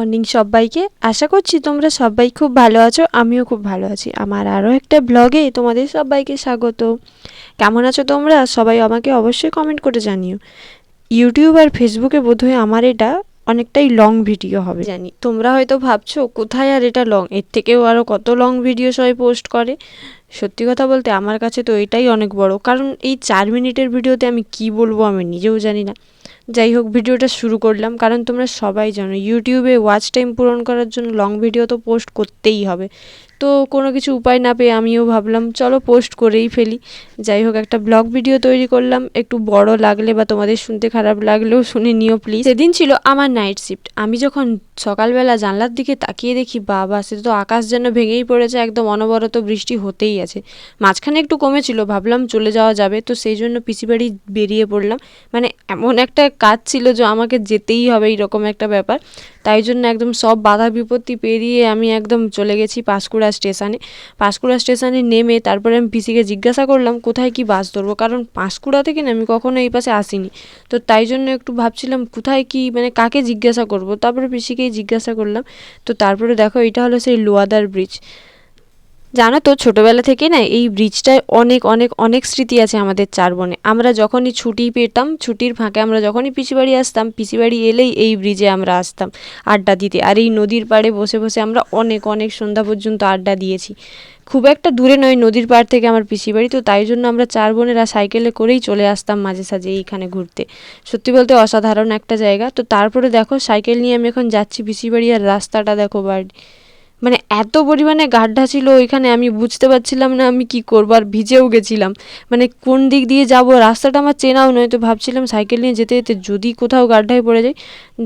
Morning সবাইকে। আশা করছি তোমরা সবাই খুব ভালো আছো, আমিও খুব ভালো আছি। আমার আরও একটা ব্লগে তোমাদের সবাইকে স্বাগত। কেমন আছো তোমরা সবাই? আমাকে অবশ্যই কমেন্ট করে জানিও। ইউটিউব আর ফেসবুকে বোধহয় আমার এটা অনেকটাই লং ভিডিও হবে জানি। তোমরা হয়তো ভাবছো কোথায় আর এটা লং, এর থেকেও আরও কত লং ভিডিও সবাই পোস্ট করে। সত্যি কথা বলতে আমার কাছে তো এটাই অনেক বড়, কারণ এই 4 মিনিটের ভিডিওতে আমি কি বলবো আমি নিজেও জানি না। যাই হোক, ভিডিওটা শুরু করলাম, কারণ তোমরা সবাই জানো ইউটিউবে ওয়াচ টাইম পূরণ করার জন্য লং ভিডিও তো পোস্ট করতেই হবে। তো কোনো কিছু উপায় না পেয়ে আমিও ভাবলাম চলো পোস্ট করেই ফেলি। যাই হোক, একটা ব্লগ ভিডিও তৈরি করলাম। একটু বড় লাগলে বা তোমাদের শুনতে খারাপ লাগলেও শুনে নিও প্লিজ। সেদিন ছিল আমার নাইট শিফট। আমি যখন সকালবেলা জানলার দিকে তাকিয়ে দেখি, বাবা সে তো আকাশ যেন ভেঙেই পড়েছে, একদম অনবরত বৃষ্টি হতেই আছে। মাঝখানে একটু কমেছিল, ভাবলাম চলে যাওয়া যাবে, তো সেই জন্য পিসি বাড়ি বেরিয়ে পড়লাম। মানে এমন একটা কাজ ছিল যে আমাকে যেতেই হবে, এইরকম একটা ব্যাপার। তাই জন্য একদম সব বাধা বিপত্তি পেরিয়ে আমি একদম চলে গেছি পাঁশকুড়া স্টেশনে। পাঁশকুড়া স্টেশনে নেমে তারপরে আমি পিসিকে জিজ্ঞাসা করলাম কোথায় কি বাস ধরবো, কারণ পাঁশকুড়া থেকে না আমি কখনো এই পাশে আসিনি। তো তাই জন্য একটু ভাবছিলাম কোথায় কি, মানে কাকে জিজ্ঞাসা করব। তারপরে পিসিকেই জিজ্ঞাসা করলাম। তো তারপরে দেখো, এটা হলো সেই লোয়াদার ব্রিজ। জানো তো, ছোটোবেলা থেকে না এই ব্রিজটায় অনেক অনেক অনেক স্মৃতি আছে আমাদের 4 বোনে। আমরা যখনই ছুটি পেতাম, ছুটির ফাঁকে আমরা যখনই পিসি বাড়ি আসতাম, পিসি বাড়ি এলেই এই ব্রিজে আমরা আসতাম আড্ডা দিতে। আর এই নদীর পাড়ে বসে বসে আমরা অনেক অনেক সন্ধ্যা পর্যন্ত আড্ডা দিয়েছি। খুব একটা দূরে নয় নদীর পাড় থেকে আমার পিসি বাড়ি, তো তাই জন্য আমরা 4 বোনেরা সাইকেলে করেই চলে আসতাম মাঝে সাঝে এইখানে ঘুরতে। সত্যি বলতে অসাধারণ একটা জায়গা। তো তারপরে দেখো, সাইকেল নিয়ে আমি এখন যাচ্ছি পিসি বাড়ি, আর রাস্তাটা দেখো বাড়ি, মানে এত পরিমাণে গাড্ডা ছিল ওইখানে, আমি বুঝতে পারছিলাম না আমি কি করবো, আর ভিজেও গেছিলাম। মানে কোন দিক দিয়ে যাব, রাস্তাটা আমার চেনাও নয়। তো ভাবছিলাম সাইকেল নিয়ে যেতে যেতে যদি কোথাও গাড্ডায় পড়ে যাই।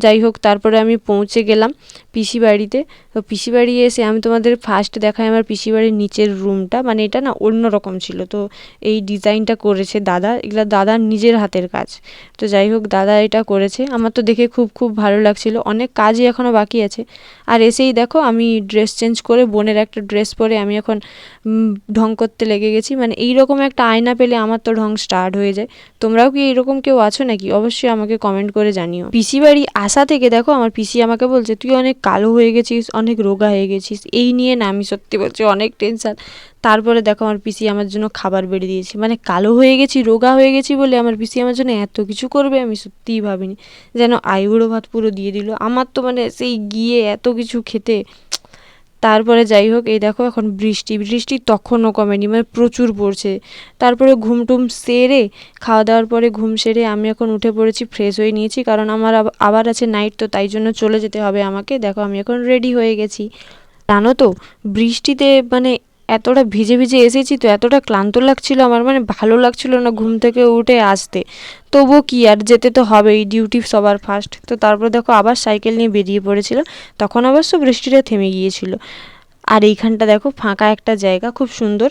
যাই হোক, তারপরে আমি পৌঁছে গেলাম পিসি বাড়িতে। তো পিসি বাড়ি এসে আমি তোমাদের ফার্স্ট দেখাই আমার পিসি বাড়ির নিচের রুমটা। মানে এটা না অন্য রকম ছিল। তো এই ডিজাইনটা করেছে দাদা, এগুলো দাদার নিজের হাতের কাজ। তো যাই হোক, দাদা এটা করেছে, আমার তো দেখে খুব খুব ভালো লাগছিল। অনেক কাজই এখনও বাকি আছে। আর এসেই দেখো আমি ড্রেস চেঞ্জ করে বোনের একটা ড্রেস পরে আমি এখন ঢং করতে লেগে গেছি। মানে এইরকম একটা আয়না পেলে আমার তো ঢং স্টার্ট হয়ে যায়। তোমরাও কি এইরকম কেউ আছো নাকি? অবশ্যই আমাকে কমেন্ট করে জানিও। পিসি বাড়ি আসা থেকে দেখো আমার পিসি আমাকে বলছে তুই অনেক কালো হয়ে গেছিস, অনেক রোগা হয়ে গেছিস। এই নিয়ে না আমি সত্যি বলছি অনেক টেনশন। তারপরে দেখো আমার পিসি আমার জন্য খাবার বেড়ে দিয়েছে। মানে কালো হয়ে গেছি, রোগা হয়ে গেছি বলে আমার পিসি আমার জন্য এত কিছু করবে আমি সত্যিই ভাবিনি। যেন আইবুড়ো ভাত পুরো দিয়ে দিল। আমার তো মানে সেই গিয়ে এত কিছু খেতে। তারপরে যাই হোক, এই দেখো এখন বৃষ্টি বৃষ্টি তখনও কমেনি, মানে প্রচুর পড়ছে। তারপরে ঘুমটুম সেরে, খাওয়া দাওয়ার পরে ঘুম সেরে আমি এখন উঠে পড়েছি, ফ্রেশ হয়ে নিয়েছি, কারণ আমার আবার আছে নাইট, তো তাই জন্য চলে যেতে হবে আমাকে। দেখো আমি এখন রেডি হয়ে গেছি। জানো তো, বৃষ্টিতে মানে এতটা ভিজে ভিজে এসেছি তো এতটা ক্লান্ত লাগছিল আমার, মানে ভালো লাগছিল না ঘুম থেকে উঠে আসতে। তবুও কি আর, যেতে তো হবেই, ডিউটি সবার ফার্স্ট। তো তারপর দেখো আবার সাইকেল নিয়ে বেরিয়ে পড়েছিল। তখন অবশ্য বৃষ্টিটা থেমে গিয়েছিল। আর এইখানটা দেখো ফাঁকা একটা জায়গা, খুব সুন্দর।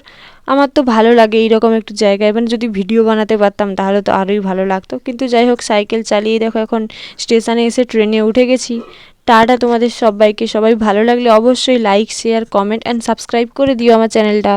আমার তো ভালো লাগে এইরকম একটু জায়গায়, মানে যদি ভিডিও বানাতে পারতাম তাহলে তো আরোই ভালো লাগতো। কিন্তু যাই হোক, সাইকেল চালিয়ে দেখো এখন স্টেশনে এসে ট্রেনে উঠে গেছি। টাটা তোমাদের সবাইকে। সবাই ভালো লাগলে অবশ্যই like, share, comment and subscribe করে দিও আমার চ্যানেলটা।